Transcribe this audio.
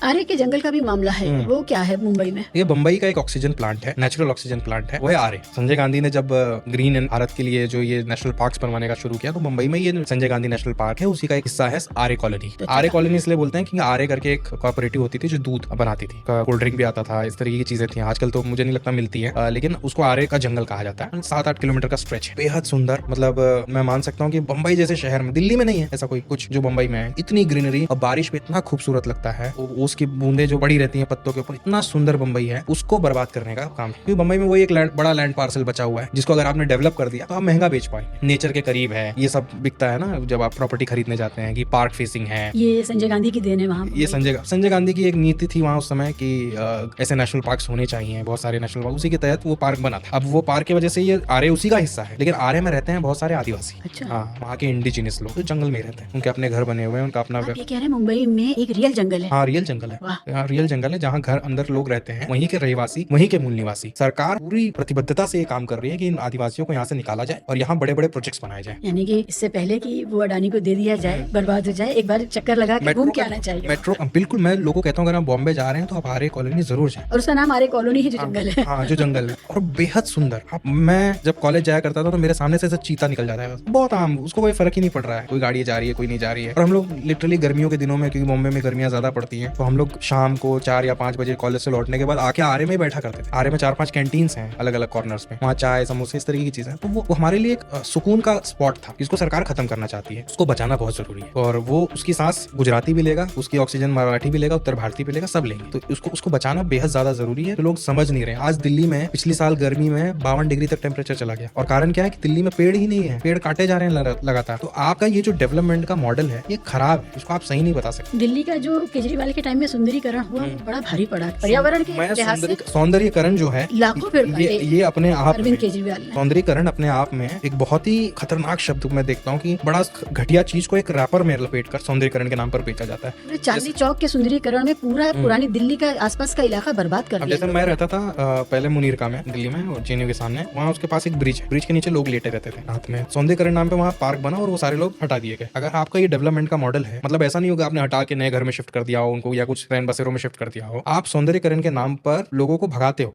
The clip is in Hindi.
आरे के जंगल का भी मामला है, वो क्या है मुंबई में? ये बम्बई का एक ऑक्सीजन प्लांट है, नेचुरल ऑक्सीजन प्लांट है, वो है आरे। संजय गांधी ने जब ग्रीन एंड भारत के लिए जो ये नेशनल पार्क्स बनवाने का शुरू किया, तो मुंबई में ये संजय गांधी नेशनल पार्क है, उसी का एक हिस्सा है आरे कॉलोनी। आरे कॉलोनी इसलिए बोलते हैं कि आरे करके एक कोऑपरेटिव होती थी जो दूध बनाती थी, कोल्ड ड्रिंक भी आता था, इस तरीके की चीजें थी। आजकल तो मुझे नहीं लगता मिलती है, लेकिन उसको आरे का जंगल कहा जाता है। 7-8 किलोमीटर का स्ट्रेच है, बेहद सुंदर। मतलब मैं मान सकता हूँ कि बम्बई जैसे शहर में, दिल्ली में नहीं है ऐसा कोई कुछ जो बम्बई में है। इतनी ग्रीनरी और बारिश में इतना खूबसूरत लगता है, उसकी बूंदे जो पड़ी रहती है पत्तों के ऊपर, इतना सुंदर बम्बई है। उसको बर्बाद करने का काम है, क्योंकि बम्बई में वही एक बड़ा लैंड पार्सल बचा हुआ है, जिसको अगर आपने डेवलप कर दिया तो आप महंगा बेच पाएंगे। नेचर के करीब है, ये सब बिकता है ना जब आप प्रॉपर्टी खरीदने जाते हैं, कि पार्क फेसिंग है। ये संजय गांधी की देन है वहाँ। ये संजय गांधी की एक नीति थी वहाँ उस समय कि ऐसे नेशनल पार्क्स होने चाहिए, बहुत सारे नेशनल पार्क, उसी के तहत वो पार्क बना था। अब वो पार्क की वजह से ये आरे उसी का हिस्सा है, लेकिन आरे में रहते हैं बहुत सारे आदिवासी। अच्छा। हाँ, वहाँ के इंडिजिनियस लोग जंगल में रहते हैं, उनके अपने घर बने हुए हैं, उनका अपना। आप ये कह रहे हैं मुंबई में एक रियल जंगल है? हाँ, रियल जंगल है। हाँ, रियल जंगल है, जहाँ घर अंदर लोग रहते हैं, वहीं के रहवासी, वहीं के मूल निवासी। सरकार पूरी प्रतिबद्धता से ये काम कर रही है कि इन आदिवासियों को यहाँ से निकाला जाए और यहाँ बड़े बड़े प्रोजेक्ट्स बनाए जाए। यानी कि इससे पहले कि वो अडानी को दे दिया जाए, बर्बाद हो जाए, एक बार चक्कर लगा के घूम के आना चाहिए। मेट्रो, बिल्कुल। मैं लोगों को कहता हूँ अगर आप बॉम्बे जा रहे हैं तो आप आरे कॉलोनी जरूर जाएं। और उसका नाम आरे कॉलोनी है, जो जंगल है। हाँ, जो जंगल है, और बेहद सुंदर। अब मैं जब कॉलेज जाया करता था तो मेरे सामने से ऐसा चीता निकल जाता है, बहुत आम, उसको कोई फर्क ही नहीं पड़ रहा है, कोई गाड़ी जा रही है कोई नहीं जा रही है। और हम लोग लिटरली गर्मियों के दिनों में, क्योंकि बॉम्बे में गर्मियां ज्यादा पड़ती हैं, तो हम लोग शाम को 4 या 5 बजे कॉलेज से लौटने के बाद आके आरे में बैठा करते थे। आरे में 4-5 कैंटीन्स हैं अलग अलग कॉर्नर्स में, वहाँ चाय समोसे इस तरीके की चीजें, तो वो हमारे लिए एक सुकून का स्पॉट था, जिसको सरकार खत्म करना चाहती है। उसको बचाना बहुत जरूरी है, और वो उसकी सांस गुजराती भी लेगा, उसकी ऑक्सीजन मराठी भी लेगा, उत्तर भारतीय भी लेगा, सब लेंगे। तो उसको बचाना बेहद ज्यादा जरूरी है, तो लोग समझ नहीं रहे। आज दिल्ली में पिछली साल गर्मी में 52 डिग्री तक टेम्परेचर चला गया, और कारण क्या है कि दिल्ली में पेड़ ही नहीं है, पेड़ काटे जा रहे हैं लगातार। तो आपका ये जो डेवलपमेंट का मॉडल है, ये खराब है, इसको आप सही नहीं बता सकते। दिल्ली का जो केजरीवाल के टाइम में सुंदरीकरण हुआ, बड़ा भारी पड़ा पर्यावरण के लिहाज से। सौंदर्यीकरण जो है, लाखों पेड़ ये अपने आप, अरविंद केजरीवाल ने सौंदर्यीकरण अपने आप में एक बहुत ही खतरनाक शब्द मैं देखता हूँ कि बड़ा घटिया चीज को एक रैपर में लपेट कर सौंदर्यीकरण के नाम पर बेचा जाता है। चांदनी चौक के सुंदरीकरण में पूरा पुरानी दिल्ली का आसपास का इलाका बर्बाद कर दिया। जैसे मैं रहता था पहले मुनीरका में, दिल्ली में, जेएनयू के सामने, वहाँ उसके पास एक ब्रिज है, ब्रिज के नीचे लोग लेटे रहते थे रात में। सौंदर्यीकरण नाम पे वहाँ पार्क बना और वो सारे लोग हटा दिए गए। अगर आपका ये डेवलपमेंट का मॉडल है, मतलब ऐसा नहीं होगा आपने हटा के नए घर में शिफ्ट कर दिया हो उनको, या कुछ रैन बसेरों में शिफ्ट कर दिया हो, आप सौंदर्यीकरण के नाम पर लोगों को भगाते हो।